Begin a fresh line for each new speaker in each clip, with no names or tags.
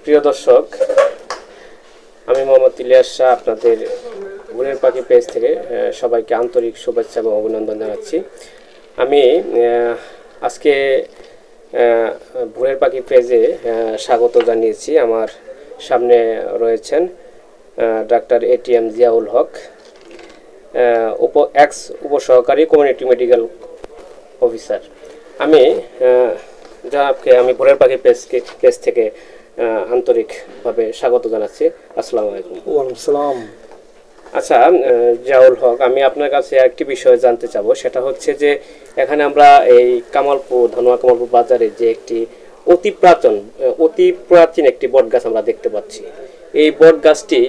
প্রিয় দর্শক, আমি মোহাম্মদ ইলিয়াস শাহ আপনাদের ভোরের পাখি পেজ থেকে সবাইকে আন্তরিক শুভেচ্ছা এবং অভিনন্দন জানাচ্ছি। আমি আজকে ভোরের পাখি পেজে স্বাগত জানিয়েছি। আমার সামনে রয়েছেন ডাক্তার এটিএম জিয়াউল হক, উপসহকারী কমিউনিটি মেডিকেল অফিসার। আমি ভোরের পাখি পেজ থেকে আন্তরিকভাবে স্বাগত জানাচ্ছি। আসসালামু আলাইকুম।
ওয়ালাইকুম আসসালাম।
আচ্ছা জিয়াউল হক, আমি আপনার কাছে একটি বিষয় জানতে চাবো, সেটা হচ্ছে যে এখানে আমরা এই ধানুয়া কামালপুর বাজারে যে একটি অতি প্রাচীন একটি বট গাছ আমরা দেখতে পাচ্ছি। এই বট গাছটি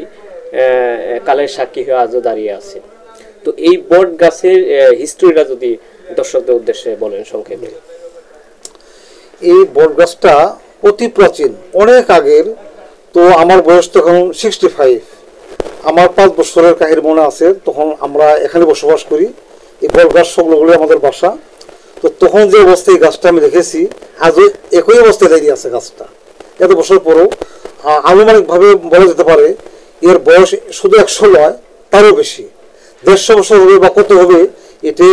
কালের সাক্ষী হয়ে আজও দাঁড়িয়ে আছে। তো এই বট গাছের হিস্ট্রিটা যদি দর্শকদের উদ্দেশ্যে বলেন সংক্ষেপে।
এই বট গাছটা অতি প্রাচীন, অনেক আগের। তো আমার বয়স তখন 65। আমার 5 বছরের কাহিনী মনে আছে। তখন আমরা এখানে বসবাস করি। এই বট গাছ সংলগ্ন আমাদের বাসা। তো তখন যে অবস্থায় এই গাছটা আমি দেখেছি, আজও একই অবস্থায় দাঁড়িয়ে আছে গাছটা। এত বছর পরেও আনুমানিকভাবে বলা যেতে পারে এর বয়স শুধু 100 নয়, তারও বেশি। 150 বছর হবে বা কত হবে, এতে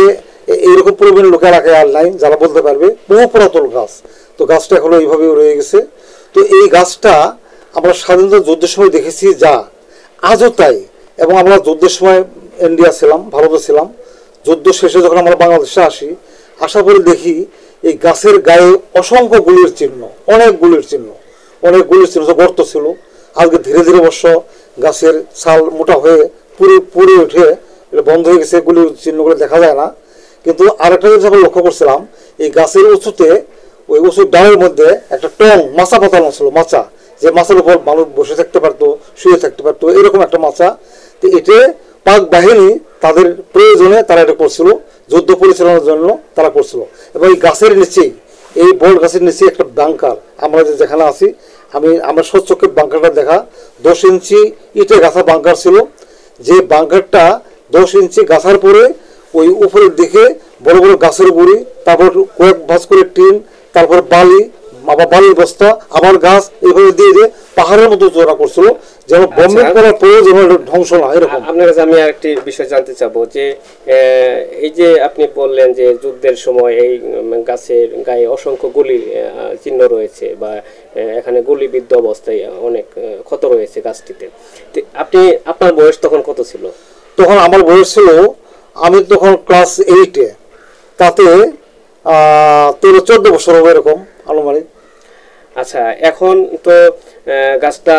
এইরকম পরিমাণ লোকের আগে আর নাই যারা বলতে পারবে। বহু পুরাতন গাছ। তো গাছটা এখনো এইভাবে রয়ে গেছে। তো এই গাছটা আমরা স্বাধীনতা যুদ্ধের সময় দেখেছি, যা আজও তাই। এবং আমরা যুদ্ধের সময় ইন্ডিয়া ছিলাম, ভারতে ছিলাম। যুদ্ধ শেষে যখন আমরা বাংলাদেশে আসার পরে দেখি এই গাছের গায়ে অসংখ্য গুলির চিহ্ন, অনেক গুলির চিহ্ন গর্ত ছিল। আজকে ধীরে ধীরে অবশ্য গাছের ছাল মোটা হয়ে পুরে উঠে বন্ধ হয়ে গেছে, গুলির চিহ্নগুলো দেখা যায় না। কিন্তু আরেকটা জিনিস আমরা লক্ষ্য করছিলাম, এই গাছের উঁচুতে, ওই উঁচুর ডালের মধ্যে একটা মাচা পাতানো ছিল। মাচা, যে মাচার উপর মানুষ বসে থাকতে পারতো, শুয়ে থাকতে পারতো, এরকম একটা মাচা। তো এটা পাক বাহিনী তাদের প্রয়োজনে তারা এটা করছিল, যুদ্ধ পরিচালনার জন্য তারা করছিল। এবং এই গাছের নিচেই, এই বট গাছের নিচে একটা বাংকার, আমরা যেখানে আছি, আমার সচক্ষে বাংকারটা দেখা, 10 ইঞ্চি ইটে গাছা বাংকার ছিল। যে বাংকারটা 10 ইঞ্চি গাছার পরে ওই উপরের দিকে বড় বড় গাছের গুঁড়ি, তারপর কয়েক ভাঁজ করে টিন, তারপর বালি, আবার বালির বস্তা, আবার গাছ, এইভাবে দিয়ে যে পাহাড়ের মতো চড়া করছিল, যেন বম্বে করার পরেও যেন ধ্বংস না। এরকম
আপনার কাছে আমি আরেকটি বিষয় জানতে চাবো, যে এই যে আপনি বললেন যে যুদ্ধের সময় এই গাছের গায়ে অসংখ্য গুলির চিহ্ন রয়েছে, বা এখানে গুলিবিদ্ধ অবস্থায় অনেক ক্ষত রয়েছে গাছটিতে। আপনার বয়স তখন কত ছিল?
তখন আমার বয়স ছিল, আমি তখন ক্লাস 8-এ, তাতে 13-14 বছর হবে এরকম আনুমানিক।
আচ্ছা, এখন তো গাছটা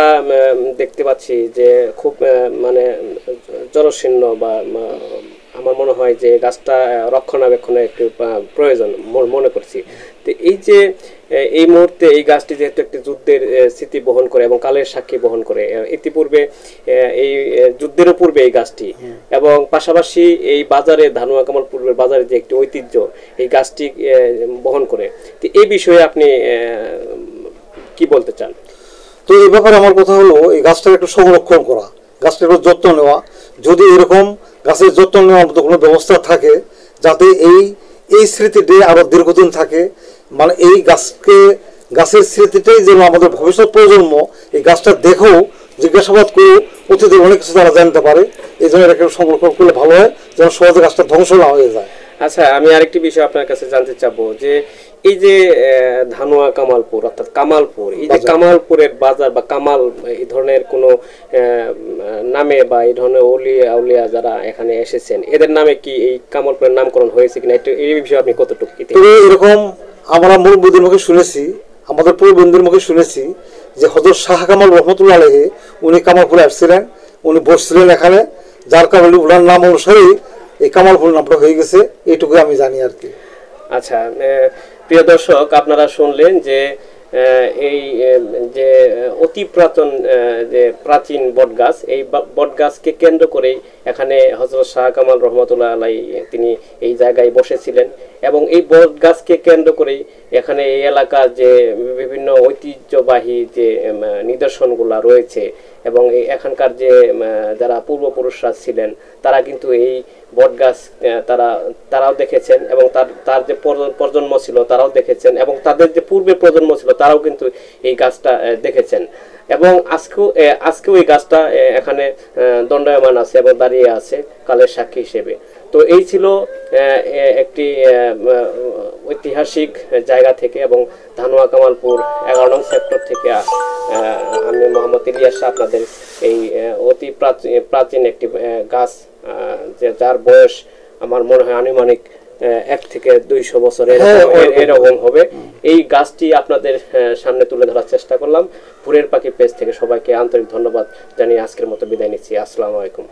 দেখতে পাচ্ছি যে খুব মানে জরাশীর্ণ, বা আমার মনে হয় যে গাছটা রক্ষণাবেক্ষণের একটু প্রয়োজন মনে করছি। তো এই যে এই মুহূর্তে এই গাছটি যেহেতু একটি যুদ্ধের স্মৃতি বহন করে এবং কালের সাক্ষী বহন করে, ইতিপূর্বে এই যুদ্ধের পূর্বে এই গাছটি, এবং পাশাপাশি এই বাজারে ধানুয়া কামালপুরের বাজারে যে একটি ঐতিহ্য এই গাছটি বহন করে, তো এই বিষয়ে আপনি কি বলতে চান?
তো এই ব্যাপারে আমার কথা হলো, এই গাছটাকে একটু সংরক্ষণ করা, গাছটার একটু যত্ন নেওয়া। যদি এরকম গাছের যত্ন নেওয়ার মতো কোনো ব্যবস্থা থাকে, যাতে এই স্মৃতিটি আরো দীর্ঘদিন থাকে, মানে এই গাছের স্মৃতিটাই যেন আমাদের ভবিষ্যৎ প্রজন্ম এই গাছটা দেখেও জিজ্ঞাসাবাদ করে অতীতের অনেক কিছু তারা জানতে পারে। এই জন্য এটাকে সংরক্ষণ করলে ভালো হয়, যেন সহজে গাছটা ধ্বংস না হয়ে যায়।
আচ্ছা, আমি আরেকটি বিষয় আপনার কাছে জানতে চাবো, যে এই যে ধানুয়া কামালপুর, অর্থাৎ কামালপুর, এই যে কামালপুরের বাজার বা কামাল, এই ধরনের কোনো নামে বা এই ধরনের আউলিয়া যারা এখানে এসেছেন, এদের নামে কি এই কামালপুরের নামকরণ হয়েছে কিনা, এই বিষয়ে আপনি কতটুকু?
এরকম আমরা মুরব্বীদের মুখে শুনেছি, আমাদের পূর্ববন্ধুদের মুখে শুনেছি যে হযরত শাহ কামাল রহমতুল্লাহ আলাইহি, উনি কামালপুরে আসছিলেন, উনি বসছিলেন এখানে, যার কারণে ওনার নাম অনুসারেই এই কামালপুর নামটা হয়ে গেছে। এইটুকু আমি জানি আর কি।
আচ্ছা, প্রিয় দর্শক, আপনারা শুনলেন যে এই যে অতি প্রাচীন বটগাছ, এই বটগাছকে কেন্দ্র করেই এখানে হযরত শাহ কামাল রহমতুল্লাহ আলাই তিনি এই জায়গায় বসেছিলেন এবং এই বট গাছকে কেন্দ্র করেই এখানে এই এলাকার যে বিভিন্ন ঐতিহ্যবাহী যে নিদর্শনগুলা রয়েছে এবং এখানকার যে যারা পূর্বপুরুষরা ছিলেন তারা কিন্তু এই বট গাছ তারাও দেখেছেন এবং তার যে প্রজন্ম ছিল তারাও দেখেছেন এবং তাদের যে পূর্বের প্রজন্ম ছিল তারাও কিন্তু এই গাছটা দেখেছেন এবং আজকেও এই গাছটা এখানে দণ্ডায়মান আছে এবং দাঁড়িয়ে আছে কালের সাক্ষী হিসেবে। তো এই ছিল একটি ঐতিহাসিক জায়গা থেকে এবং ধানুয়া কামালপুর 11 নং সেক্টর থেকে আমি মোহাম্মদ ইলিয়াস আপনাদের এই অতি প্রাচীন একটি গাছ যার বয়স আমার মনে হয় আনুমানিক 1 থেকে 200 বছর এরকম হবে, এই গাছটি আপনাদের সামনে তুলে ধরার চেষ্টা করলাম। ভোরের পাখি পেজ থেকে সবাইকে আন্তরিক ধন্যবাদ জানিয়ে আজকের মতো বিদায় নিচ্ছি। আসসালামু আলাইকুম।